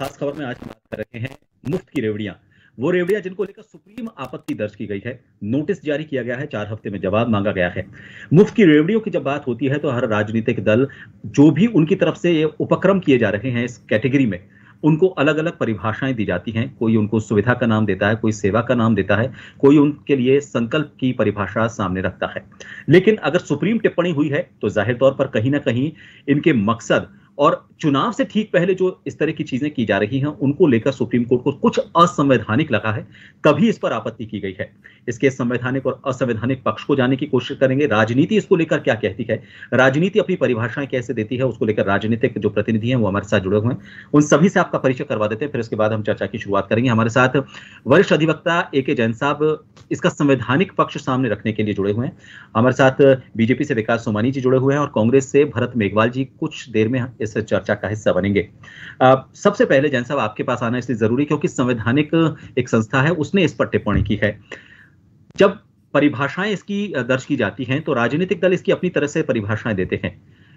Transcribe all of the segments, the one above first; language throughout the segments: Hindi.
खास खबर में आज हम बात कर रहे हैं मुफ्त की रेवड़ियां। वो रेवड़ियां जिनको लेकर सुप्रीम आपत्ति दर्ज की गई है, नोटिस जारी किया गया है, 4 हफ्ते में जवाब मांगा गया है। मुफ्त की रेवड़ियों की जब बात होती है तो हर राजनीतिक दल जो भी उनकी तरफ से ये उपक्रम किए जा रहे हैं इस कैटेगरी में, उनको अलग अलग परिभाषाएं दी जाती हैं। कोई उनको सुविधा का नाम देता है, कोई सेवा का नाम देता है, कोई उनके लिए संकल्प की परिभाषा सामने रखता है। लेकिन अगर सुप्रीम टिप्पणी हुई है तो जाहिर तौर पर कहीं ना कहीं इनके मकसद और चुनाव से ठीक पहले जो इस तरह की चीजें की जा रही हैं उनको लेकर सुप्रीम कोर्ट को कुछ असंवैधानिक लगा है, तभी इस पर आपत्ति की गई है। इसके संवैधानिक और असंवैधानिक पक्ष को जानने की कोशिश करेंगे। राजनीति इसको लेकर क्या कहती है, राजनीति अपनी परिभाषाएं कैसे देती है, उसको लेकर राजनीतिक जो प्रतिनिधि हैं वो हमारे साथ जुड़े हुए हैं। उन सभी से आपका परिचय करवा देते हैं, फिर इसके बाद हम चर्चा की शुरुआत करेंगे। हमारे साथ वरिष्ठ अधिवक्ता ए.के. जैन साहब इसका संवैधानिक पक्ष सामने रखने के लिए जुड़े हुए हैं। हमारे साथ बीजेपी से विकास सोमानी जी जुड़े हुए हैं और कांग्रेस से भरत मेघवाल जी कुछ देर में इस चर्चा का हिस्सा बनेंगे। सबसे पहले जैन साहब आपके पास आना इसलिए जरूरी क्योंकि संवैधानिक एक संस्था है, उसने इस पर टिप्पणी की है। जब परिभाषाएं इसकी दर्ज की जाती हैं तो राजनीतिक दल इसकी अपनी तरह से परिभाषाएं देते हैं,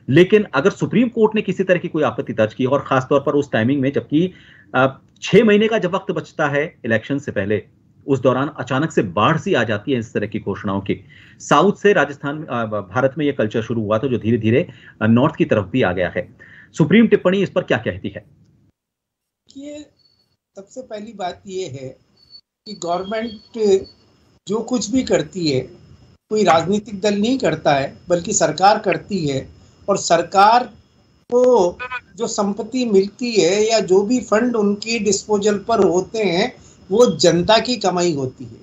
लेकिन अगर सुप्रीम कोर्ट ने किसी तरह की कोई आपत्ति दर्ज की और खासतौर पर उस टाइमिंग में जबकि 6 महीने का जब वक्त बचता है इलेक्शन से पहले, उस दौरान अचानक से बाढ़ सी आ जाती है इस तरह की घोषणाओं की। साउथ से राजस्थान भारत में यह कल्चर शुरू हुआ था जो धीरे धीरे नॉर्थ की तरफ भी आ गया है। सुप्रीम टिप्पणी इस पर क्या कहती है? ये सबसे पहली बात ये है कि गवर्नमेंट जो कुछ भी करती है कोई राजनीतिक दल नहीं करता है बल्कि सरकार करती है, और सरकार को जो संपत्ति मिलती है या जो भी फंड उनकी डिस्पोजल पर होते हैं वो जनता की कमाई होती है,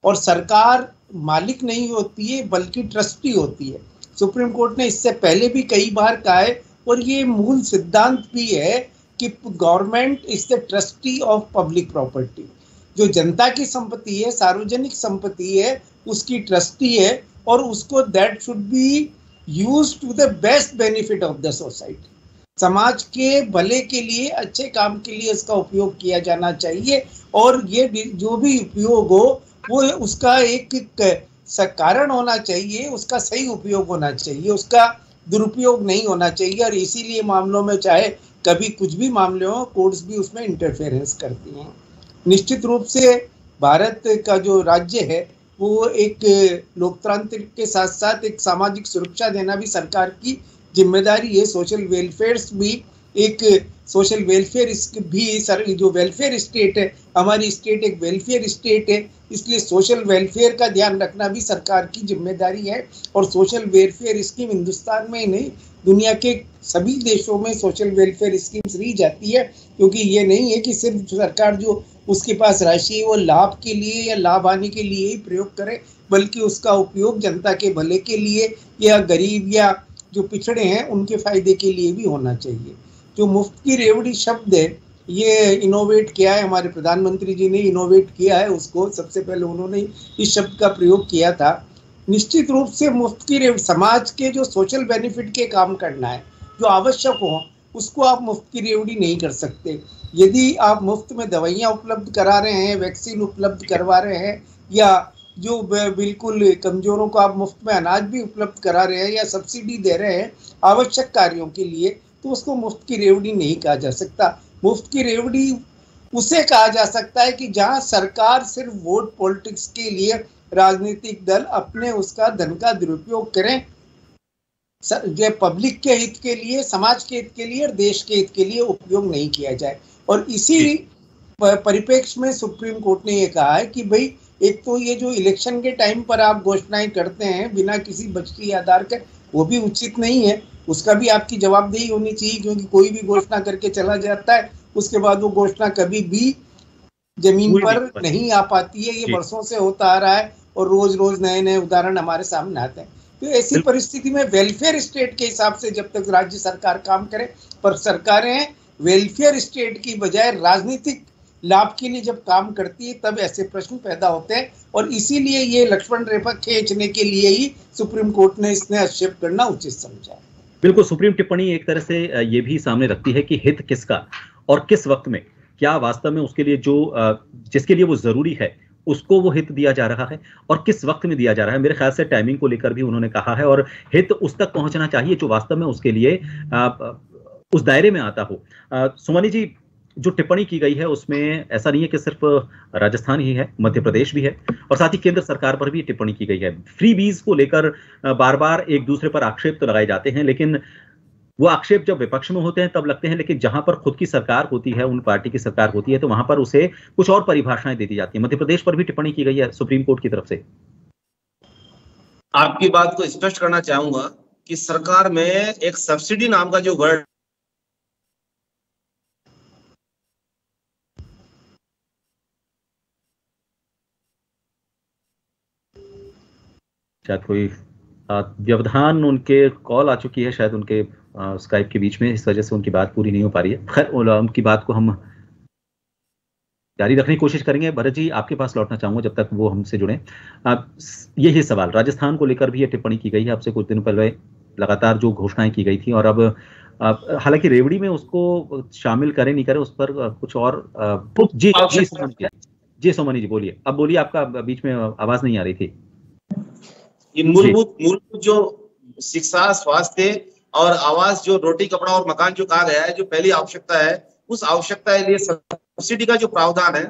और सरकार मालिक नहीं होती है बल्कि ट्रस्टी होती है। सुप्रीम कोर्ट ने इससे पहले भी कई बार कहा है और ये मूल सिद्धांत भी है कि government is the trustee of public property. जो जनता की संपत्ति है, सार्वजनिक संपत्ति है, उसकी ट्रस्टी है और उसको that should be used to the best benefit of the society. समाज के भले के लिए, अच्छे काम के लिए इसका उपयोग किया जाना चाहिए, और ये जो भी उपयोग हो वो उसका एक कारण होना चाहिए, उसका सही उपयोग होना चाहिए, उसका दुरुपयोग नहीं होना चाहिए। और इसीलिए मामलों में चाहे कभी कुछ भी मामले हो, कोर्ट्स भी उसमें इंटरफेरेंस करती हैं। निश्चित रूप से भारत का जो राज्य है वो एक लोकतांत्रिक के साथ साथ एक सामाजिक सुरक्षा देना भी सरकार की जिम्मेदारी है। सोशल वेलफेयर भी एक सोशल वेलफेयर भी सर, जो वेलफेयर स्टेट है, हमारी स्टेट एक वेलफेयर स्टेट है, इसलिए सोशल वेलफेयर का ध्यान रखना भी सरकार की जिम्मेदारी है। और सोशल वेलफेयर स्कीम हिंदुस्तान में ही नहीं, दुनिया के सभी देशों में सोशल वेलफेयर स्कीम्स ली जाती है, क्योंकि ये नहीं है कि सिर्फ सरकार जो उसके पास राशि है वो लाभ के लिए या लाभ आने के लिए ही प्रयोग करे, बल्कि उसका उपयोग जनता के भले के लिए या गरीब या जो पिछड़े हैं उनके फायदे के लिए भी होना चाहिए। जो मुफ्त की रेवड़ी शब्द है ये इनोवेट किया है, हमारे प्रधानमंत्री जी ने इनोवेट किया है उसको, सबसे पहले उन्होंने इस शब्द का प्रयोग किया था। निश्चित रूप से मुफ्त की रेवड़ी समाज के जो सोशल बेनिफिट के काम करना है, जो आवश्यक हो, उसको आप मुफ्त की रेवड़ी नहीं कर सकते। यदि आप मुफ्त में दवाइयाँ उपलब्ध करा रहे हैं, वैक्सीन उपलब्ध करवा रहे हैं, या जो बिल्कुल कमजोरों को आप मुफ्त में अनाज भी उपलब्ध करा रहे हैं या सब्सिडी दे रहे हैं आवश्यक कार्यों के लिए, तो उसको मुफ्त की रेवड़ी नहीं कहा जा सकता। मुफ्त की रेवड़ी उसे कहा जा सकता है कि जहां सरकार सिर्फ वोट पॉलिटिक्स के लिए, राजनीतिक दल अपने उसका धन का दुरुपयोग करें, जो पब्लिक के हित के लिए, समाज के हित के लिए और देश के हित के लिए उपयोग नहीं किया जाए। और इसी परिप्रेक्ष्य में सुप्रीम कोर्ट ने यह कहा है कि भाई एक तो ये जो इलेक्शन के टाइम पर आप घोषणाएं करते हैं बिना किसी बजटीय आधार के, वो भी उचित नहीं है, उसका भी आपकी जवाबदेही होनी चाहिए, क्योंकि कोई भी घोषणा करके चला जाता है, उसके बाद वो घोषणा कभी भी जमीन पर नहीं आ पाती है। ये वर्षों से होता आ रहा है और रोज रोज नए नए उदाहरण हमारे सामने आते हैं। तो ऐसी परिस्थिति में वेलफेयर स्टेट के हिसाब से जब तक राज्य सरकार काम करे, पर सरकारें वेलफेयर स्टेट की बजाय राजनीतिक लाभ के लिए जब काम करती है तब ऐसे प्रश्न पैदा होते हैं, और इसीलिए ये लक्ष्मण रेखा खींचने के लिए ही सुप्रीम कोर्ट ने इसने हस्तक्षेप करना उचित समझा। बिल्कुल, सुप्रीम टिप्पणी एक तरह से ये भी सामने रखती है कि हित किसका और किस वक्त में, क्या वास्तव में उसके लिए जो जिसके लिए वो जरूरी है उसको वो हित दिया जा रहा है और किस वक्त में दिया जा रहा है। मेरे ख्याल से टाइमिंग को लेकर भी उन्होंने कहा है, और हित उस तक पहुंचना चाहिए जो वास्तव में उसके लिए उस दायरे में आता हो। सोमानी जी, जो टिप्पणी की गई है उसमें ऐसा नहीं है कि सिर्फ राजस्थान ही है, मध्य प्रदेश भी है और साथ ही केंद्र सरकार पर भी टिप्पणी की गई है। फ्री बीज को लेकर बार बार एक दूसरे पर आक्षेप तो लगाए जाते हैं, लेकिन वो आक्षेप जब विपक्ष में होते हैं तब लगते हैं, लेकिन जहां पर खुद की सरकार होती है, उन पार्टी की सरकार होती है, तो वहां पर उसे कुछ और परिभाषाएं दे दी जाती है। मध्य प्रदेश पर भी टिप्पणी की गई है सुप्रीम कोर्ट की तरफ से। आपकी बात को स्पष्ट करना चाहूंगा कि सरकार में एक सब्सिडी नाम का जो वर्ड, शायद कोई व्यवधान, उनके कॉल आ चुकी है शायद उनके स्काइप के बीच में, इस वजह से उनकी बात पूरी नहीं हो पा रही है। खैर उनकी बात को हम जारी रखने की कोशिश करेंगे। भरत जी, आपके पास लौटना चाहूंगा जब तक वो हमसे जुड़े। यही सवाल राजस्थान को लेकर भी ये टिप्पणी की गई है आपसे कुछ दिन पहले, लगातार जो घोषणाएं की गई थी, और अब हालांकि रेवड़ी में उसको शामिल करें नहीं करें उस पर कुछ और। जी जी सोमनी जी बोलिए, अब बोलिए, आपका बीच में आवाज नहीं आ रही थी। ये मूलभूत जो शिक्षा, स्वास्थ्य और आवास, जो रोटी कपड़ा और मकान जो कहा गया है, जो पहली आवश्यकता है, उस आवश्यकता के लिए सब्सिडी का जो प्रावधान है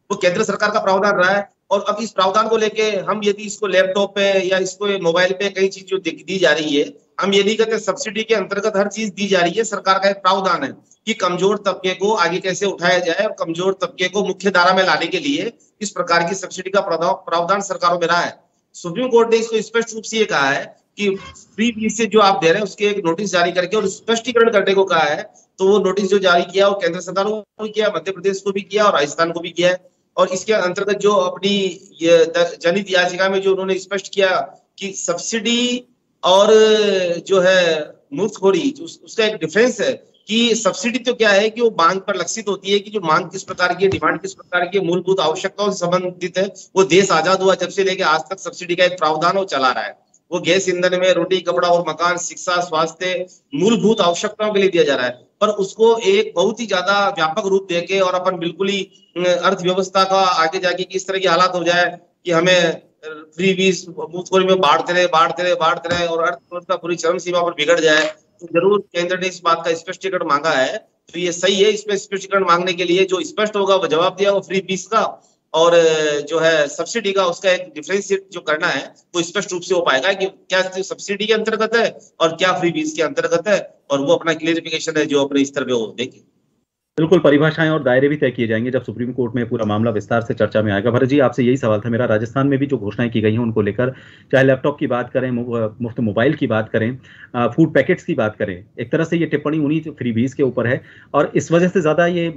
वो केंद्र सरकार का प्रावधान रहा है। और अब इस प्रावधान को लेके हम यदि इसको लैपटॉप पे या इसको मोबाइल पे कई चीज जो दी जा रही है, हम ये नहीं कहते सब्सिडी के अंतर्गत हर चीज दी जा रही है। सरकार का एक प्रावधान है कि कमजोर तबके को आगे कैसे उठाया जाए और कमजोर तबके को मुख्य धारा में लाने के लिए इस प्रकार की सब्सिडी का प्रावधान सरकारों में रहा है। सुप्रीम कोर्ट ने इसको स्पष्ट रूप से ये कहा है कि फ्री बीज से जो आप दे रहे हैं उसके एक नोटिस जारी करके और स्पष्टीकरण करने को कहा है। तो वो नोटिस जो जारी किया वो केंद्र सरकार को भी किया, मध्य प्रदेश को भी किया और राजस्थान को भी किया है। और इसके अंतर्गत जो अपनी ये जनहित याचिका में जो उन्होंने स्पष्ट किया कि सब्सिडी और जो है मुफ्तखोरी, उसका एक डिफरेंस है कि सब्सिडी तो क्या है कि वो मांग पर लक्षित होती है, कि जो मांग किस प्रकार की, डिमांड किस प्रकार की, मूलभूत आवश्यकताओं से संबंधित है। वो देश आजाद हुआ जब से लेके आज तक सब्सिडी का एक प्रावधान वो चला रहा है। वो गैस ईंधन में, रोटी कपड़ा और मकान, शिक्षा, स्वास्थ्य, मूलभूत आवश्यकताओं के लिए दिया जा रहा है। पर उसको एक बहुत ही ज्यादा व्यापक रूप देके और अपन बिल्कुल ही अर्थव्यवस्था का आगे जाके किस तरह की हालात हो जाए कि हमें फ्री बीज मुफ्तखोरी में बांटते रहे और अर्थव्यवस्था पूरी चरम सीमा पर बिगड़ जाए, तो जरूर केंद्र ने इस बात का स्पष्टीकरण मांगा है। तो ये सही है, इसमें स्पष्टीकरण मांगने के लिए जो स्पष्ट होगा वो जवाब दिया, वो फ्री बीज का और जो है सब्सिडी का, उसका एक डिफरेंशिएट जो करना है वो स्पष्ट रूप से हो पाएगा कि क्या सब्सिडी के अंतर्गत है और क्या फ्री बीज के अंतर्गत है, और वो अपना क्लियरिफिकेशन है जो अपने स्तर पे वो देंगे। बिल्कुल, परिभाषाएं और दायरे भी तय किए जाएंगे जब सुप्रीम कोर्ट में पूरा मामला विस्तार से चर्चा में आएगा। भरत जी, आपसे यही सवाल था मेरा, राजस्थान में भी जो घोषणाएं की गई हैं उनको लेकर, चाहे लैपटॉप की बात करें, मुफ्त मोबाइल की बात करें, फूड पैकेट्स की बात करें, एक तरह से ये टिप्पणी उन्हीं फ्री बीज के ऊपर है और इस वजह से ज्यादा ये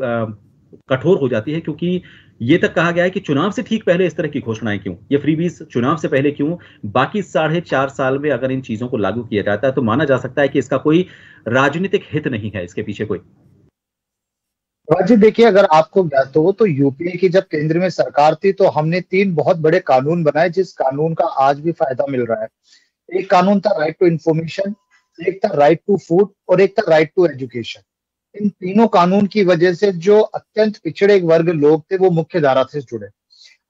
कठोर हो जाती है क्योंकि ये तक कहा गया है कि चुनाव से ठीक पहले इस तरह की घोषणाएं क्यों, ये फ्री बीज चुनाव से पहले क्यों? बाकी 4.5 साल में अगर इन चीजों को लागू किया जाता है तो माना जा सकता है कि इसका कोई राजनीतिक हित नहीं है, इसके पीछे कोई। जी देखिए, अगर आपको ज्ञात हो तो यूपीए की जब केंद्र में सरकार थी तो हमने 3 बहुत बड़े कानून बनाए जिस कानून का आज भी फायदा मिल रहा है। एक कानून था राइट टू इंफॉर्मेशन, एक था राइट टू फूड और एक था राइट टू एजुकेशन। इन तीनों कानून की वजह से जो अत्यंत पिछड़े वर्ग लोग थे वो मुख्य धारा से जुड़े।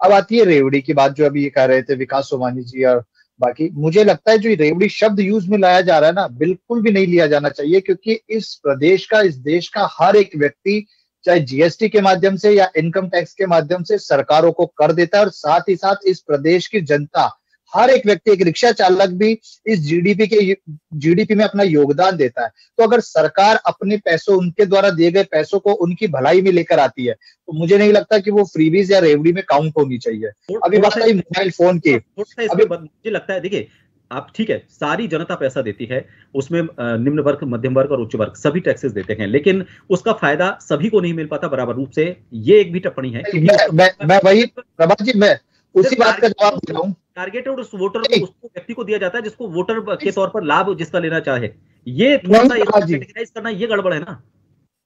अब आती है रेवड़ी की बात, जो अभी ये कह रहे थे विकास सोमानी जी और बाकी। मुझे लगता है जो रेवड़ी शब्द यूज में लाया जा रहा है ना, बिल्कुल भी नहीं लिया जाना चाहिए, क्योंकि इस प्रदेश का, इस देश का हर एक व्यक्ति चाहे जीएसटी के माध्यम से या इनकम टैक्स के माध्यम से सरकारों को कर देता है और साथ ही साथ इस प्रदेश की जनता, हर एक व्यक्ति, एक रिक्शा चालक भी इस जीडीपी में अपना योगदान देता है। तो अगर सरकार अपने पैसों, उनके द्वारा दिए गए पैसों को उनकी भलाई में लेकर आती है तो मुझे नहीं लगता कि वो फ्रीबीज या रेवड़ी में काउंट होनी चाहिए। अभी बात आई मोबाइल फोन की, अभी मुझे लगता है, देखिए आप ठीक है, सारी जनता पैसा देती है, उसमें निम्न वर्ग, मध्यम वर्ग और उच्च वर्ग सभी टैक्सेस देते हैं, लेकिन उसका फायदा सभी को नहीं मिल पाता बराबर रूप से। ये एक भी टिप्पणी है। मैं वही प्रभात जी, मैं उसी बात का जवाब दे रहा हूँ। टारगेटेड उस वोटर को, उस व्यक्ति को दिया जाता है जिसको वोटर के तौर पर लाभ जिसका लेना चाहे। ये थोड़ा सा कैटेगराइज करना, ये गड़बड़ है ना।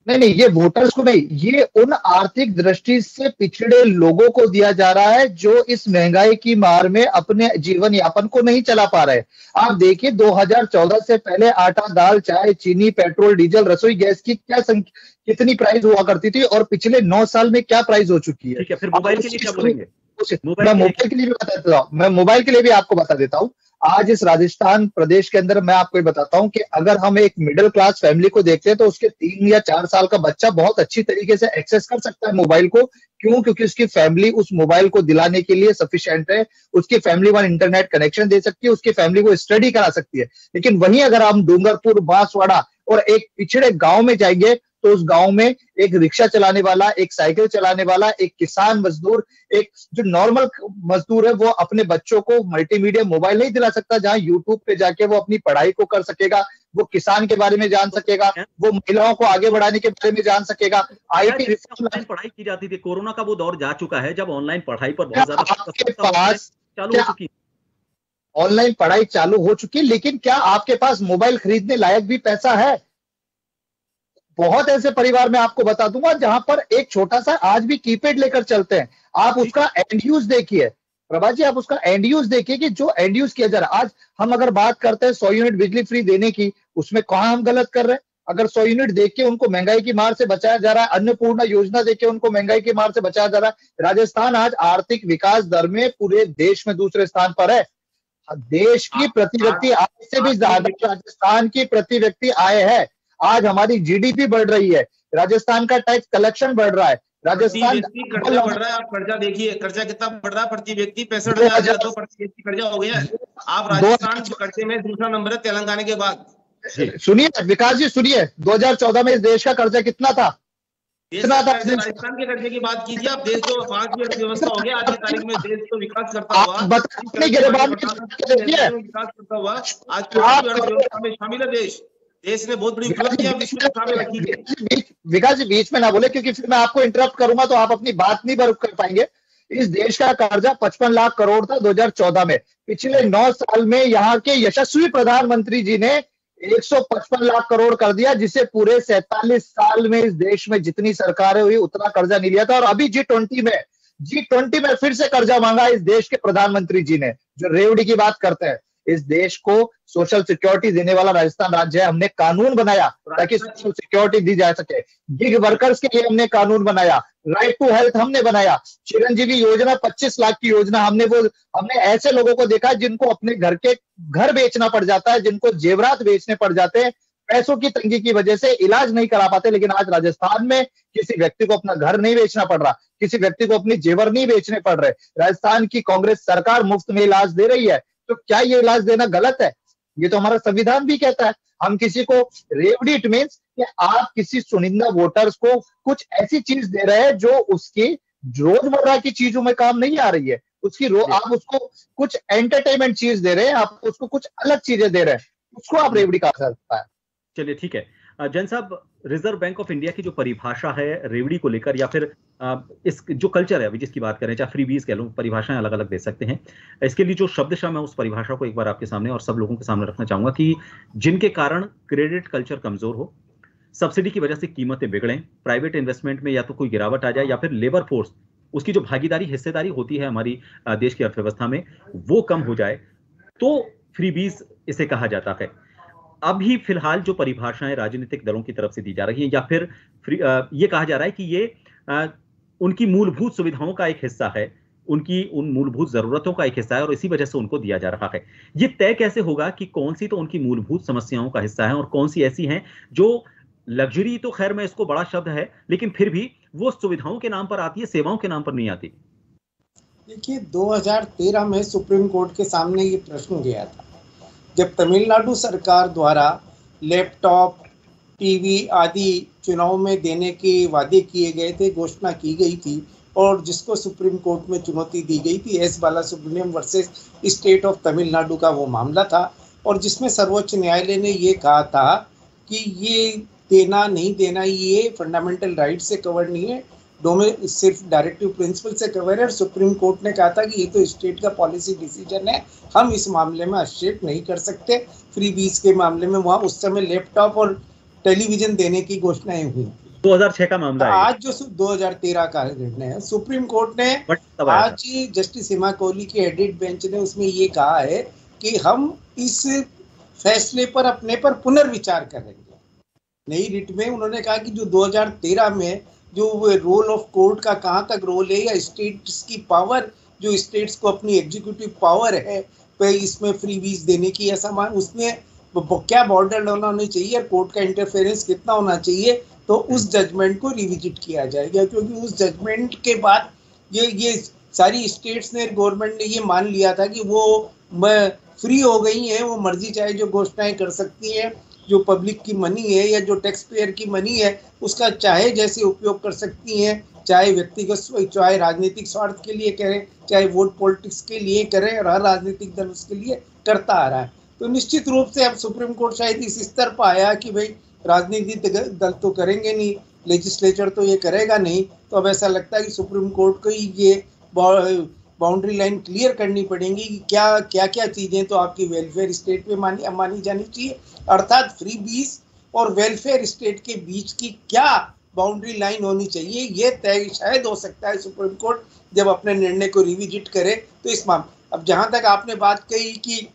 नहीं, ये वोटर्स को नहीं, ये उन आर्थिक दृष्टि से पिछड़े लोगों को दिया जा रहा है जो इस महंगाई की मार में अपने जीवन यापन को नहीं चला पा रहे। आप देखिए 2014 से पहले आटा, दाल, चाय, चीनी, पेट्रोल, डीजल, रसोई गैस की कितनी प्राइस हुआ करती थी और पिछले 9 साल में क्या प्राइस हो चुकी है। ठीक है, फिर मोबाइल के लिए क्या बोलेंगे? मैं मोबाइल के लिए भी बता देता हूँ, मैं मोबाइल के लिए भी आपको बता देता हूँ। आज इस राजस्थान प्रदेश के अंदर मैं आपको ये बताता हूँ कि अगर हम एक मिडिल क्लास फैमिली को देखते हैं तो उसके 3 या 4 साल का बच्चा बहुत अच्छी तरीके से एक्सेस कर सकता है मोबाइल को। क्यों? क्योंकि उसकी फैमिली उस मोबाइल को दिलाने के लिए सफिशिएंट है। उसकी फैमिली वहां इंटरनेट कनेक्शन दे सकती है, उसकी फैमिली को स्टडी करा सकती है। लेकिन वहीं अगर हम डूंगरपुर, बांसवाड़ा और एक पिछड़े गांव में जाएंगे तो उस गांव में एक रिक्शा चलाने वाला, एक साइकिल चलाने वाला, एक किसान मजदूर, एक जो नॉर्मल मजदूर है, वो अपने बच्चों को मल्टीमीडिया मोबाइल नहीं दिला सकता जहां यूट्यूब पे जाके वो अपनी पढ़ाई को कर सकेगा, वो किसान के बारे में जान सकेगा, वो महिलाओं को आगे बढ़ाने के बारे में जान सकेगा। आईटी ऑनलाइन पढ़ाई की जाती थी, कोरोना का वो दौर जा चुका है जब ऑनलाइन पढ़ाई पर बहुत ज्यादा आपके पास चालू हो चुकी, ऑनलाइन पढ़ाई चालू हो चुकी, लेकिन क्या आपके पास मोबाइल खरीदने लायक भी पैसा है? बहुत ऐसे परिवार में आपको बता दूंगा जहां पर एक छोटा सा आज भी कीपैड लेकर चलते हैं। आप उसका एंड यूज देखिए प्रभात जी, आप उसका एंड यूज देखिए कि जो एंड यूज किया जा रहा है। आज हम अगर बात करते हैं 100 यूनिट बिजली फ्री देने की, उसमें कहां हम गलत कर रहे हैं? अगर 100 यूनिट देख के उनको महंगाई की मार से बचाया जा रहा है, अन्नपूर्णा योजना देख के उनको महंगाई की मार से बचाया जा रहा है। राजस्थान आज आर्थिक विकास दर में पूरे देश में दूसरे स्थान पर है। देश की प्रति व्यक्ति आय से भी ज्यादा राजस्थान की प्रति व्यक्ति आय है। आज हमारी जीडीपी बढ़ रही है, राजस्थान का टैक्स कलेक्शन बढ़ रहा है, राजस्थान कर्जा बढ़ रहा है। आप कर्जा देखिए, कर्जा कितना बढ़ रहा है प्रति व्यक्ति, 65,000 तो प्रति व्यक्ति कर्जा हो गया है। आप राजस्थान के कर्जे में दूसरा नंबर है तेलंगाना के बाद। सुनिए विकास जी, सुनिए 2014 में इस देश का कर्जा कितना था? राजस्थान के कर्जे की बात कीजिए आप। देश तो 5वीं अर्थव्यवस्था हो गया आज की तारीख में, देश तो विकास करता हुआ, विकास करता हुआ आज 5वीं अर्थव्यवस्था में शामिल है देश। देश ने बहुत बड़ी उपलब्धियां विश्व के सामने रखी है। विकास जी बीच में ना बोले, क्योंकि फिर मैं आपको इंटरप्ट करूंगा तो आप अपनी बात नहीं बरुक कर पाएंगे। इस देश का कर्जा 55 लाख करोड़ था 2014 में। पिछले 9 साल में यहाँ के यशस्वी प्रधानमंत्री जी ने 155 लाख करोड़ कर दिया, जिसे पूरे 47 साल में इस देश में जितनी सरकारें हुई उतना कर्जा नहीं लिया था। और अभी G20 में फिर से कर्जा मांगा इस देश के प्रधानमंत्री जी ने, जो रेवड़ी की बात करते हैं। इस देश को सोशल सिक्योरिटी देने वाला राजस्थान राज्य है। हमने कानून बनाया ताकि सोशल सिक्योरिटी दी जा सके। गिग वर्कर्स के लिए हमने कानून बनाया, राइट टू हेल्थ हमने बनाया, चिरंजीवी योजना 25 लाख की योजना हमने ऐसे लोगों को देखा जिनको अपने घर बेचना पड़ जाता है, जिनको जेवरात बेचने पड़ जाते हैं, पैसों की तंगी की वजह से इलाज नहीं करा पाते। लेकिन आज राजस्थान में किसी व्यक्ति को अपना घर नहीं बेचना पड़ रहा, किसी व्यक्ति को अपनी जेवर नहीं बेचने पड़ रहे। राजस्थान की कांग्रेस सरकार मुफ्त में इलाज दे रही है। तो क्या ये इलाज देना गलत है? ये तो हमारा संविधान भी कहता है। हम किसी को रेवड़ी, इट मींस कि आप किसी चुनिंदा वोटर्स को कुछ ऐसी चीज दे रहे हैं जो उसकी रोजमर्रा की चीजों में काम नहीं आ रही है। आप उसको कुछ एंटरटेनमेंट चीज दे रहे हैं, आप उसको कुछ अलग चीजें दे रहे हैं, उसको आप रेवड़ी कहा सकता है। चलिए ठीक है। जैन साहब, रिजर्व बैंक ऑफ इंडिया की जो परिभाषा है रेवड़ी को लेकर, या फिर इस जो कल्चर है अभी जिसकी बात करें, चाहे फ्रीबीज कह लो, परिभाषाएं अलग अलग दे सकते हैं। इसके लिए जो शब्दशः मैं उस परिभाषा को एक बार आपके सामने और सब लोगों के सामने रखना चाहूंगा कि जिनके कारण क्रेडिट कल्चर कमजोर हो, सब्सिडी की वजह से कीमतें बिगड़ें, प्राइवेट इन्वेस्टमेंट में या तो कोई गिरावट आ जाए, या फिर लेबर फोर्स उसकी जो भागीदारी, हिस्सेदारी होती है हमारी देश की अर्थव्यवस्था में, वो कम हो जाए, तो फ्रीबीज इसे कहा जाता है। अभी फिलहाल जो परिभाषाएं राजनीतिक दलों की तरफ से दी जा रही है, या फिर ये कहा जा रहा है कि ये उनकी मूलभूत सुविधाओं का एक हिस्सा है, उनकी उन मूलभूत जरूरतों का एक हिस्सा है, और इसी वजह से उनको दिया जा रहा है। ये तय कैसे होगा कि कौन सी तो उनकी मूलभूत समस्याओं का हिस्सा है और कौन सी ऐसी हैं जो लग्जरी, तो खैर मैं इसको बड़ा शब्द है, लेकिन फिर भी वो सुविधाओं के नाम पर आती है, सेवाओं के नाम पर नहीं आती। देखिए 2013 में सुप्रीम कोर्ट के सामने ये प्रश्न गया था, जब तमिलनाडु सरकार द्वारा लैपटॉप, टीवी आदि चुनाव में देने के वादे किए गए थे, घोषणा की गई थी, और जिसको सुप्रीम कोर्ट में चुनौती दी गई थी, S Balasubramaniam versus state of Tamil Nadu का वो मामला था, और जिसमें सर्वोच्च न्यायालय ने ये कहा था कि ये देना नहीं देना ये फंडामेंटल राइट से कवर नहीं है, सिर्फ डायरेक्टिव प्रिंसिपल से कवर है। और सुप्रीम कोर्ट ने कहा था कि ये तो स्टेट का पॉलिसी डिसीजन है, हम इस मामले में हस्तक्षेप नहीं कर सकते। फ्रीबीज के मामले में वहाँ उस समय लैपटॉप और टेलीविजन देने की घोषणाएं हुई। 2006 का मामला है। आज जो 2013 का निर्णय है, सुप्रीम कोर्ट ने आज जस्टिस हिमा कोहली की हेडेड बेंच ने उसमें ये कहा है कि हम इस फैसले पर अपने पर पुनर्विचार करेंगे। नई रिट में उन्होंने कहा कि जो 2013 में जो रोल ऑफ कोर्ट का कहाँ तक रोल है, या स्टेट्स की पावर, जो स्टेट्स को अपनी एग्जीक्यूटिव पावर है, इसमें फ्री वीज देने की, ऐसा उसमें क्या बॉर्डर होना चाहिए और कोर्ट का इंटरफेरेंस कितना होना चाहिए, तो उस जजमेंट को रिविजिट किया जाएगा। क्योंकि उस जजमेंट के बाद ये सारी स्टेट्स ने, गवर्नमेंट ने ये मान लिया था कि वो फ्री हो गई हैं, वो मर्जी चाहे जो घोषणाएं कर सकती हैं, जो पब्लिक की मनी है या जो टैक्स पेयर की मनी है उसका चाहे जैसे उपयोग कर सकती हैं, चाहे व्यक्तिगत, चाहे राजनीतिक स्वार्थ के लिए करें, चाहे वोट पॉलिटिक्स के लिए करें, और हर राजनीतिक दल उसके लिए करता आ रहा है। तो निश्चित रूप से अब सुप्रीम कोर्ट शायद इस स्तर पर आया कि भाई राजनीतिक दल तो करेंगे नहीं, लेजिस्लेचर तो ये करेगा नहीं, तो अब ऐसा लगता है कि सुप्रीम कोर्ट को ही ये बाउंड्री लाइन क्लियर करनी पड़ेगी कि क्या क्या चीजें तो आपकी वेलफेयर स्टेट में मानी जानी चाहिए, अर्थात फ्री बीज और वेलफेयर स्टेट के बीच की क्या बाउंड्री लाइन होनी चाहिए, ये तय शायद हो सकता है सुप्रीम कोर्ट जब अपने निर्णय को रिविजिट करे। तो इस मामले, अब जहां तक आपने बात कही कि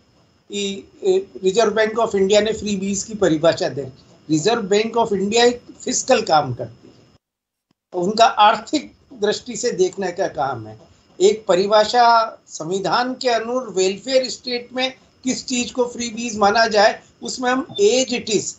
रिजर्व बैंक ऑफ इंडिया ने फ्री बीज की परिभाषा दे, रिजर्व बैंक ऑफ इंडिया एक फिस्कल काम करती है, उनका आर्थिक दृष्टि से देखने का काम है। एक परिभाषा संविधान के अनुरूप वेलफेयर स्टेट में किस चीज को फ्री बीज माना जाए, उसमें हम एज इट इज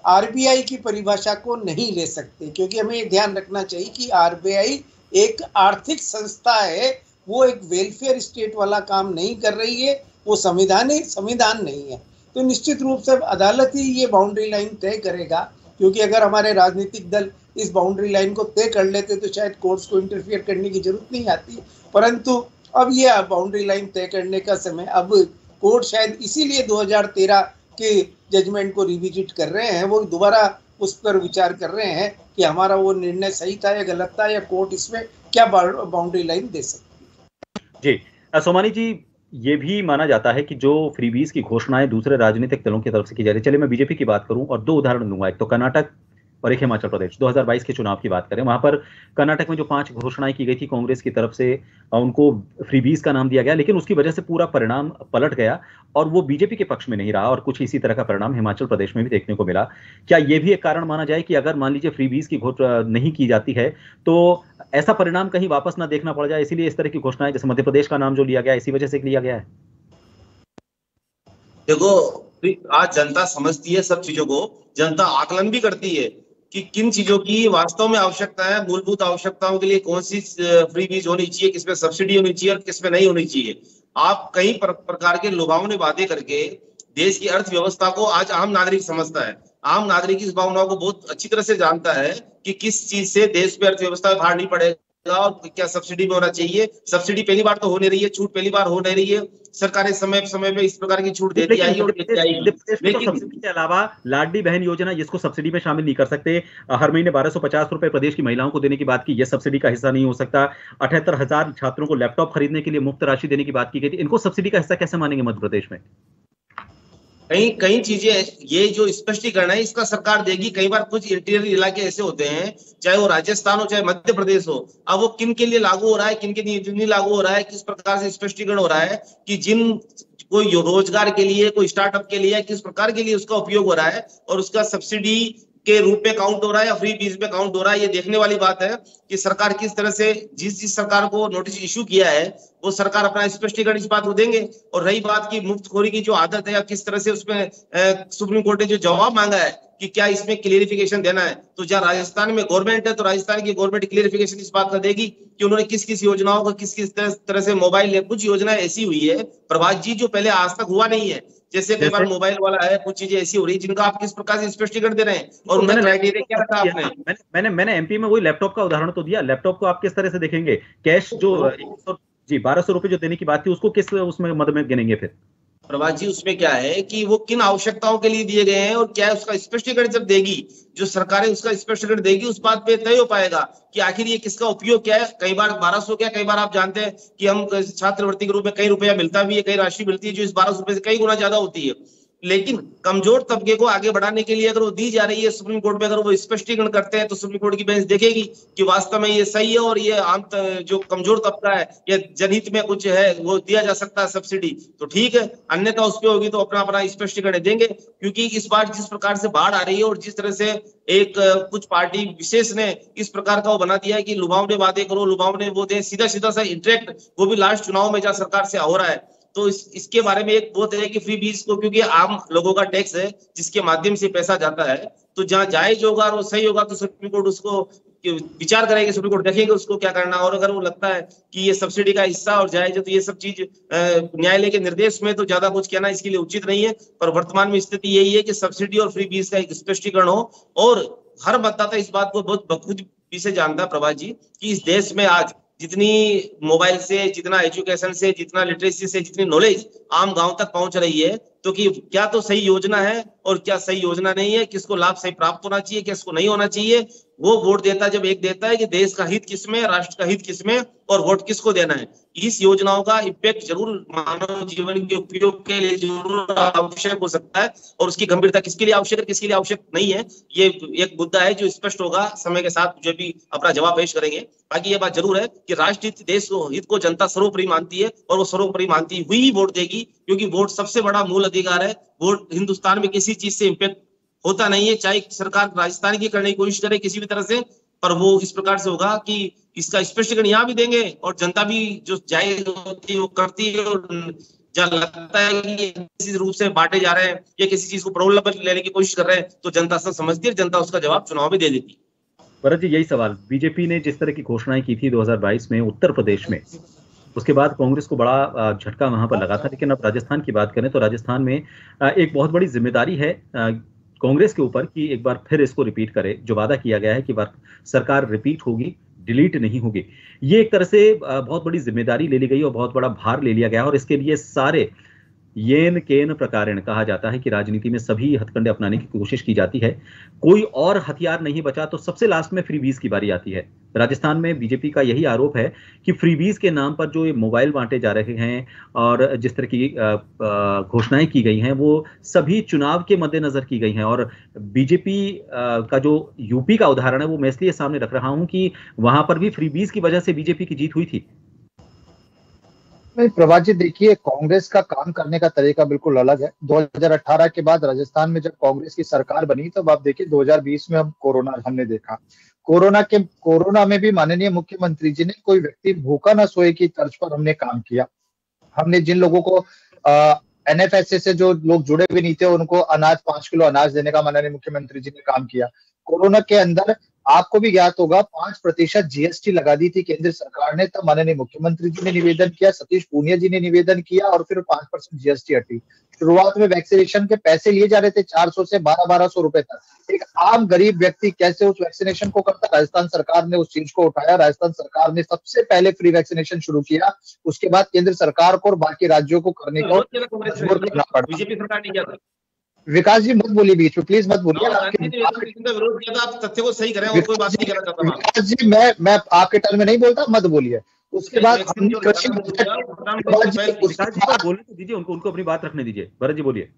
आरबीआई की परिभाषा को नहीं ले सकते, क्योंकि हमें ये ध्यान रखना चाहिए कि आरबीआई एक आर्थिक संस्था है, वो एक वेलफेयर स्टेट वाला काम नहीं कर रही है, वो संविधान नहीं है। तो निश्चित रूप से अदालत ही ये बाउंड्री लाइन तय करेगा, क्योंकि अगर हमारे राजनीतिक दल इस बाउंड्री लाइन को तय कर लेते तो शायद कोर्ट्स को इंटरफियर करने की जरूरत नहीं आती, परंतु अब ये बाउंड्री लाइन तय करने का समय, अब कोर्ट शायद इसीलिए 2013 के जजमेंट को रिविजिट कर रहे हैं, वो दोबारा उस पर विचार कर रहे हैं कि हमारा वो निर्णय सही था या गलत था, या कोर्ट इसमें क्या बाउंड्री लाइन दे सकती है। जी सोमानी जी, ये भी माना जाता है कि जो फ्रीबीज की घोषणाएं दूसरे राजनीतिक दलों की तरफ से की जा रही है, चलिए मैं बीजेपी की बात करूं और 2 उदाहरण दूंगा, एक तो कर्नाटक और एक हिमाचल प्रदेश। 2022 के चुनाव की बात करें, वहां पर कर्नाटक में जो 5 घोषणाएं की गई थी कांग्रेस की तरफ से, उनको फ्रीबीज का नाम दिया गया, लेकिन उसकी वजह से पूरा परिणाम पलट गया और वो बीजेपी के पक्ष में नहीं रहा, और कुछ इसी तरह का परिणाम हिमाचल प्रदेश में भी देखने को मिला। क्या ये भी एक कारण माना जाए कि अगर मान लीजिए फ्रीबीज की घोषणा नहीं की जाती है तो ऐसा परिणाम कहीं वापस ना देखना पड़ जाए, इसीलिए इस तरह की घोषणाएं, जैसे मध्य प्रदेश का नाम जो लिया गया इसी वजह से लिया गया है? देखो, आज जनता समझती है सब चीजों को, जनता आकलन भी करती है कि किन चीजों की वास्तव में आवश्यकता है, मूलभूत आवश्यकताओं के लिए कौन सी फ्री बीज होनी चाहिए, किसमें सब्सिडी होनी चाहिए और किसमें नहीं होनी चाहिए। आप कई प्रकार के लुभावने वादे करके देश की अर्थव्यवस्था को आज आम नागरिक समझता है, आम नागरिक इस भावनाओं को बहुत अच्छी तरह से जानता है कि किस चीज से देश में अर्थव्यवस्था में भार नहीं पड़ेगा और क्या सब्सिडी में होना चाहिए। सब्सिडी पहली बार तो हो नहीं रही है, छूट पहली बार हो नहीं रही है, सरकारें समय समय पे इस प्रकार की छूट देती आई और देती आई। लेकिन सब्सिडी के अलावा लाडली बहन योजना, जिसको सब्सिडी में शामिल नहीं कर सकते, हर महीने 1250 रुपए प्रदेश की महिलाओं को देने की बात की, यह सब्सिडी का हिस्सा नहीं हो सकता। 78,000 छात्रों को लैपटॉप खरीदने के लिए मुफ्त राशि देने की बात की गई थी, इनको सब्सिडी का हिस्सा कैसे मानेंगे मध्य प्रदेश में? कई चीजें, ये जो स्पष्टीकरण है इसका सरकार देगी। कई बार कुछ इंटीरियर इलाके ऐसे होते हैं, चाहे वो राजस्थान हो चाहे मध्य प्रदेश हो, अब वो किन के लिए लागू हो रहा है, किन के लिए नहीं लागू हो रहा है, किस प्रकार से स्पष्टीकरण हो रहा है कि जिन कोई रोजगार के लिए, कोई स्टार्टअप के लिए, किस प्रकार के लिए उसका उपयोग हो रहा है और उसका सब्सिडी के रूप में काउंट हो रहा है या फ्री बीज में काउंट हो रहा है। ये देखने वाली बात है कि सरकार किस तरह से, जिस सरकार को नोटिस इशू किया है वो सरकार अपना स्पष्टीकरण इस बात को देंगे। और रही बात की मुफ्तखोरी की जो आदत है या किस तरह से उसमें सुप्रीम कोर्ट ने जो जवाब मांगा है कि क्या इसमें क्लियरिफिकेशन देना है, तो जहाँ राजस्थान में गवर्नमेंट है तो राजस्थान की गवर्नमेंट क्लियरिफिकेशन इस बात का देगी कि उन्होंने किस किस योजनाओं को किस किस तरह से मोबाइल, कुछ योजनाएं ऐसी हुई है प्रभात जी जो पहले आज तक हुआ नहीं है, जैसे कई बार मोबाइल वाला है, कुछ चीजें ऐसी हो रही है जिनका आप किस प्रकार से स्पष्टीकरण दे रहे हैं और उनका क्राइटेरिया क्या रखा आपने? मैंने एमपी में वही लैपटॉप का उदाहरण तो दिया। लैपटॉप को आप किस तरह से देखेंगे? कैश जो 1200 रुपए जो देने की बात थी उसको किस उसमें मद में गिनेंगे फिर? प्रभात जी, उसमें क्या है कि वो किन आवश्यकताओं के लिए दिए गए हैं और क्या है उसका स्पष्टीकरण जब देगी, जो सरकारें उसका स्पष्टीकरण देगी, उस बात पे तय हो पाएगा कि आखिर ये किसका उपयोग क्या है। कई बार 1200 क्या, कई बार आप जानते हैं कि हम छात्रवृत्ति के रूप में कई रुपया मिलता भी है, कई राशि मिलती है जो इस 1200 रुपए से कई गुना ज्यादा होती है। लेकिन कमजोर तबके को आगे बढ़ाने के लिए अगर वो दी जा रही है सुप्रीम कोर्ट में, अगर वो स्पष्टीकरण करते हैं तो सुप्रीम कोर्ट की बेंच देखेगी कि वास्तव में ये सही है और ये आम जो कमजोर तबका है या जनहित में कुछ है वो दिया जा सकता है सब्सिडी, तो ठीक है। अन्यथा उस पर होगी तो अपना स्पष्टीकरण देंगे, क्योंकि इस बार जिस प्रकार से बाढ़ आ रही है और जिस तरह से एक कुछ पार्टी विशेष ने इस प्रकार का वो बना दिया है कि लुभावने वादे करो, लुभावने वो दे, सीधा सा इंटरेक्ट, वो भी लास्ट चुनाव में जहाँ सरकार से हो रहा है, तो इसके बारे में एक बहुत है कि फ्री बीज को, क्योंकि आम लोगों का टैक्स है जिसके माध्यम से पैसा जाता है, तो जहाँ जायज होगा और वो सही होगा तो सुप्रीम कोर्ट उसको विचार करेगी, सुप्रीम कोर्ट देखेंगे उसको क्या करना। और अगर वो लगता है कि ये सब्सिडी का हिस्सा और जायज है तो ये सब चीज न्यायालय के निर्देश में तो ज्यादा कुछ कहना इसके लिए उचित नहीं है। पर वर्तमान में स्थिति यही है कि सब्सिडी और फ्री बीज का एक स्पष्टीकरण हो, और हर मतदाता इस बात को बहुत बखूबी से जानता है प्रभात जी कि इस देश में आज जितनी मोबाइल से, जितना एजुकेशन से, जितना लिटरेसी से, जितनी नॉलेज आम गांव तक पहुंच रही है, तो कि क्या तो सही योजना है और क्या सही योजना नहीं है, किसको लाभ सही प्राप्त होना चाहिए, किसको नहीं होना चाहिए, वो वोट देता जब एक देता है कि देश का हित किसमें, राष्ट्र का हित किसमें और वोट किसको देना है। इस योजनाओं का इम्पैक्ट जरूर मानव जीवन के उपयोग के लिए जरूर आवश्यक हो सकता है, और उसकी गंभीरता किसके लिए आवश्यक है, किसके लिए आवश्यक नहीं है, ये एक मुद्दा है जो स्पष्ट होगा समय के साथ, जो भी अपना जवाब पेश करेंगे। बाकी ये बात जरूर है कि राष्ट्र हित, देश हित को जनता सर्वोपरि मानती है, और वो सर्वोपरि मानती हुई ही वोट देगी, क्योंकि वोट सबसे बड़ा मूल अधिकार है। वोट हिंदुस्तान में किसी चीज से इम्पैक्ट होता नहीं है, चाहे सरकार राजस्थान की करने की कोशिश करे किसी भी तरह से, पर वो इस प्रकार से होगा कि इसका स्पष्टीकरण यहाँ भी देंगे और जनता भी जो जायज होती है वो करती है। और जहाँ लगता है कि किसी रूप से बांटे जा रहे हैं या किसी चीज को प्रलोभन लेने की कोशिश कर रहे हैं, तो जनता सब समझती है, जनता उसका जवाब चुनाव में दे देती है। भरत जी, यही सवाल, बीजेपी ने जिस तरह की घोषणाएं की थी 2022 में उत्तर प्रदेश में, उसके बाद कांग्रेस को बड़ा झटका वहां पर लगा था। लेकिन अब राजस्थान की बात करें तो राजस्थान में एक बहुत बड़ी जिम्मेदारी है कांग्रेस के ऊपर कि एक बार फिर इसको रिपीट करे। जो वादा किया गया है कि सरकार रिपीट होगी, डिलीट नहीं होगी, ये एक तरह से बहुत बड़ी जिम्मेदारी ले ली गई और बहुत बड़ा भार ले लिया गया। और इसके लिए सारे येन केन प्रकारेण कहा जाता है कि राजनीति में सभी हथकंडे अपनाने की कोशिश की जाती है। कोई और हथियार नहीं बचा तो सबसे लास्ट में फ्रीबीज की बारी आती है। राजस्थान में बीजेपी का यही आरोप है कि फ्रीबीज के नाम पर जो ये मोबाइल बांटे जा रहे हैं और जिस तरह की घोषणाएं की गई हैं वो सभी चुनाव के मद्देनजर की गई हैं। और बीजेपी का जो यूपी का उदाहरण है वो मैं इसलिए सामने रख रहा हूं कि वहां पर भी फ्रीबीज की वजह से बीजेपी की जीत हुई थी। नहीं प्रभात जी, देखिए कांग्रेस का काम करने का तरीका बिल्कुल अलग है। 2018 के बाद राजस्थान में जब कांग्रेस की सरकार बनी तब आप देखिए 2020 में हम कोरोना हमने देखा। कोरोना में भी माननीय मुख्यमंत्री जी ने कोई व्यक्ति भूखा ना सोए की तर्ज पर हमने काम किया। हमने जिन लोगों को एनएफएसए से जो लोग जुड़े हुए नहीं थे उनको 5 किलो अनाज देने का माननीय मुख्यमंत्री जी ने काम किया। कोरोना के अंदर आपको भी ज्ञात होगा 5% जीएसटी लगा दी थी केंद्र सरकार ने, तब माननीय मुख्यमंत्री जी ने निवेदन किया, सतीश पूनिया जी ने निवेदन किया और फिर 5% जीएसटी हटी। शुरुआत में वैक्सीनेशन के पैसे लिए जा रहे थे 400 से 1200 रुपए तक। एक आम गरीब व्यक्ति कैसे उस वैक्सीनेशन को करता, राजस्थान सरकार ने उस चीज को उठाया। राजस्थान सरकार ने सबसे पहले फ्री वैक्सीनेशन शुरू किया, उसके बाद केंद्र सरकार को और बाकी राज्यों को करने को मजबूर करना पड़ा। बीजेपी सरकार ने किया था। विकास जी मत बोलिए बीच में, प्लीज मत बोलिए। विरोध किया था, आप तथ्य को सही करें और कोई बात नहीं करना चाहता। विकास जी मैं आपके टर्न में नहीं बोलता, मत बोलिए। उसके बाद हमने कृषि बोलने तो दीजिए उनको अपनी बात रखने दीजिए। भरत जी बोलिए।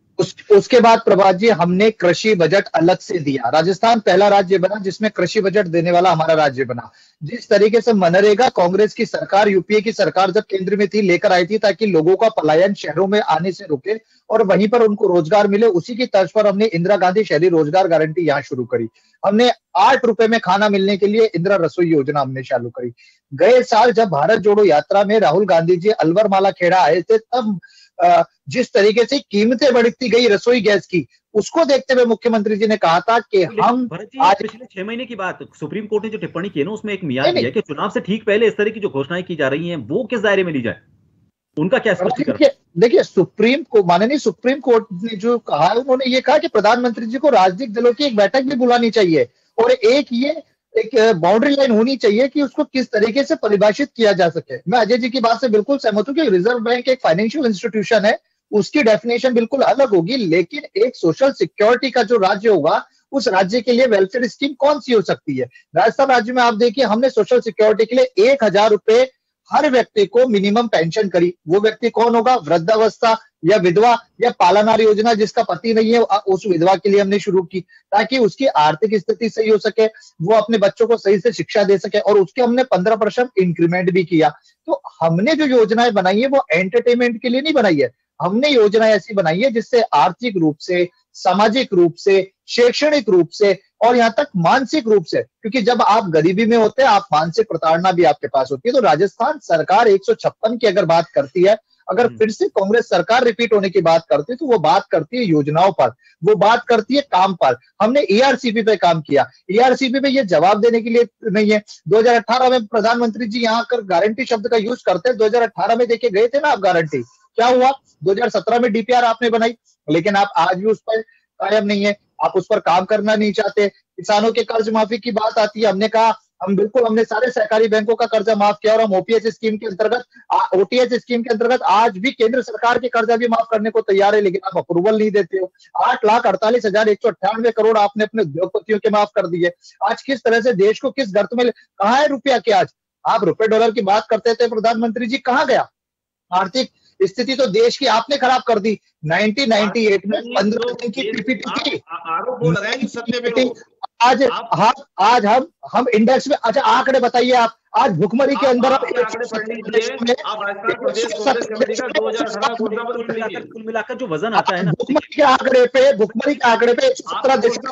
उसके बाद प्रभात जी हमने कृषि बजट अलग से दिया। राजस्थान पहला राज्य बना जिसमें कृषि बजट देने वाला हमारा राज्य बना। जिस तरीके से मनरेगा कांग्रेस की सरकार, यूपीए की सरकार जब केंद्र में थी लेकर आई थी ताकि लोगों का पलायन शहरों में आने से रुके और वहीं पर उनको रोजगार मिले, उसी की तर्ज पर हमने इंदिरा गांधी शहरी रोजगार गारंटी यहाँ शुरू करी। हमने 8 रुपए में खाना मिलने के लिए इंदिरा रसोई योजना हमने चालू करी। गए साल जब भारत जोड़ो यात्रा में राहुल गांधी जी अलवर माला खेड़ा आए थे तब जिस तरीके से कीमतें बढ़ती गई रसोई गैस की, उसको देखते हुए मुख्यमंत्री जी ने कहा था कि हम आज पिछले 6 महीने की बात, सुप्रीम कोर्ट ने जो टिप्पणी की है ना उसमें एक मियाद है कि चुनाव से ठीक पहले इस तरह की जो घोषणाएं की जा रही हैं वो किस दायरे में ली जाए, उनका क्या स्पष्टीकरण? देखिए माननीय सुप्रीम कोर्ट ने जो कहा, उन्होंने ये कहा कि प्रधानमंत्री जी को राजनीतिक दलों की एक बैठक भी बुलानी चाहिए और एक बाउंड्री लाइन होनी चाहिए कि उसको किस तरीके से परिभाषित किया जा सके। मैं अजय जी की बात से बिल्कुल सहमत हूं कि रिजर्व बैंक एक फाइनेंशियल इंस्टीट्यूशन है, उसकी डेफिनेशन बिल्कुल अलग होगी, लेकिन एक सोशल सिक्योरिटी का जो राज्य होगा उस राज्य के लिए वेलफेयर स्कीम कौन सी हो सकती है? राजस्थान राज्य में आप देखिए हमने सोशल सिक्योरिटी के लिए 1000 रुपए हर व्यक्ति को मिनिमम पेंशन करी। वो व्यक्ति कौन होगा? वृद्धावस्था या विधवा या पालनार योजना जिसका पति नहीं है, उस विधवा के लिए हमने शुरू की ताकि उसकी आर्थिक स्थिति सही हो सके, वो अपने बच्चों को सही से शिक्षा दे सके और उसके हमने 15% इंक्रीमेंट भी किया। तो हमने जो योजनाएं बनाई है वो एंटरटेनमेंट के लिए नहीं बनाई है, हमने योजनाएं ऐसी बनाई है जिससे आर्थिक रूप से, सामाजिक रूप से, शैक्षणिक रूप से और यहाँ तक मानसिक रूप से, क्योंकि जब आप गरीबी में होते हैं आप मानसिक प्रताड़ना भी आपके पास होती है। तो राजस्थान सरकार 156 की अगर बात करती है, अगर फिर से कांग्रेस सरकार रिपीट होने की बात करती है तो वो बात करती है योजनाओं पर, वो बात करती है काम पर। हमने ईआरसीपी पे काम किया, ईआरसीपी पे ये जवाब देने के लिए नहीं है। 2018 में प्रधानमंत्री जी यहाँ कर गारंटी शब्द का यूज करते हैं, 2018 में देखे गए थे ना आप गारंटी, क्या हुआ? 2017 में डीपीआर आपने बनाई, लेकिन आप आज भी उस पर कायम नहीं है, आप उस पर काम करना नहीं चाहते। किसानों के कर्ज माफी की बात आती है, हमने कहा हमने सारे सहकारी बैंकों का कर्जा माफ किया और हम ओपीएच स्कीम के अंतर्गत, ओटीएच स्कीम के अंतर्गत आज भी केंद्र सरकार के कर्जा भी माफ करने को तैयार है, लेकिन आप अप्रूवल नहीं देते हो। 8,48,198 करोड़ आपने अपने उद्योगपतियों के माफ कर दिए। आज किस तरह से देश को किस गर्त में, कहाँ है रुपया के? आज आप रुपए डॉलर की बात करते थे प्रधानमंत्री जी, कहाँ गया? आर्थिक स्थिति तो देश की आपने खराब कर दी। 1998 में 15 दिन की पीपीटी, आज हम इंडेक्स में, अच्छा आंकड़े बताइए आप, आज भुखमरी के अंदर कुल मिलाकर जो वजन आता है ना, भुखमरी के आंकड़े पे 117 देशों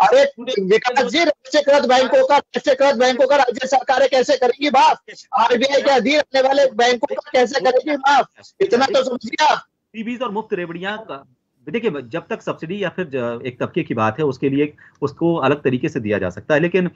अरे विकास जी, राष्ट्रीयकृत बैंकों का राज्य सरकारें कैसे करेंगी माफ? आरबीआई के अधीन आने वाले बैंकों का कैसे करेंगी माफ? इतना तो समझिए आप। फ्रीबीज और मुफ्त रेवड़ियां का देखिए, जब तक सब्सिडी या फिर एक तबके की बात है उसके लिए उसको अलग तरीके से दिया जा सकता है, लेकिन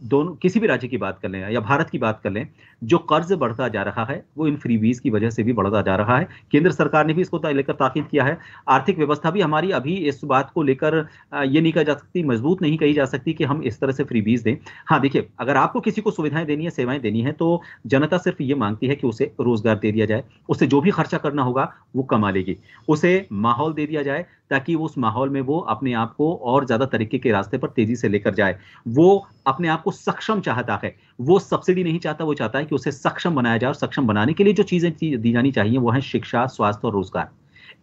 दोनों, किसी भी राज्य की बात कर लें या भारत की बात कर लें, जो कर्ज बढ़ता जा रहा है वो इन फ्रीबीज की वजह से भी बढ़ता जा रहा है। केंद्र सरकार ने भी इसको लेकर ताकीद किया है। आर्थिक व्यवस्था भी हमारी अभी इस बात को लेकर ये नहीं कहा जा सकती, मजबूत नहीं कही जा सकती कि हम इस तरह से फ्रीबीज दें। हाँ देखिए, अगर आपको किसी को सुविधाएं देनी है, सेवाएं देनी है, तो जनता सिर्फ ये मांगती है कि उसे रोजगार दे दिया जाए, उसे जो भी खर्चा करना होगा वो कमा लेगी, उसे माहौल दे दिया जाए ताकि उस माहौल में वो अपने आप को और ज्यादा तरीके के रास्ते पर तेजी से लेकर जाए। वो अपने आप को सक्षम चाहता है, वो सब्सिडी नहीं चाहता, वो चाहता है कि उसे सक्षम बनाया जाए। और सक्षम बनाने के लिए जो चीजें दी जानी चाहिए वो है शिक्षा, स्वास्थ्य और रोजगार।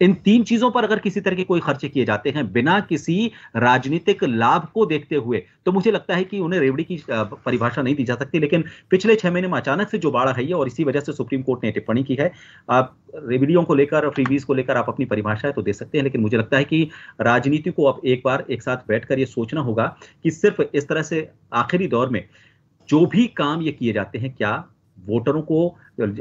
इन तीन चीजों पर अगर किसी तरह के कोई खर्चे किए जाते हैं बिना किसी राजनीतिक लाभ को देखते हुए, तो मुझे लगता है कि उन्हें रेवड़ी की परिभाषा नहीं दी जा सकती। लेकिन पिछले 6 महीने में अचानक से जो बाढ़ आई है और इसी वजह से सुप्रीम कोर्ट ने टिप्पणी की है, आप रेवड़ियों को लेकर, फ्रीबीज को लेकर आप अपनी परिभाषाएं तो दे सकते हैं, लेकिन मुझे लगता है कि राजनीति को अब एक बार एक साथ बैठकर ये सोचना होगा कि सिर्फ इस तरह से आखिरी दौर में जो भी काम ये किए जाते हैं, क्या वोटरों को,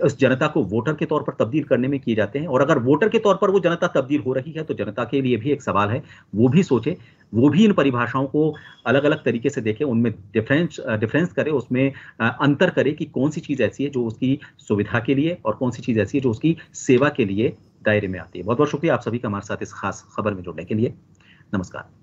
उस जनता को वोटर के तौर पर तब्दील करने में किए जाते हैं? और अगर वोटर के तौर पर वो जनता तब्दील हो रही है तो जनता के लिए भी एक सवाल है, वो भी सोचे, वो भी इन परिभाषाओं को अलग अलग तरीके से देखे, उनमें डिफरेंस करे, उसमें अंतर करे कि कौन सी चीज ऐसी है जो उसकी सुविधा के लिए और कौन सी चीज ऐसी है जो उसकी सेवा के लिए दायरे में आती है। बहुत बहुत शुक्रिया आप सभी का हमारे साथ इस खास खबर में जुड़ने के लिए। नमस्कार।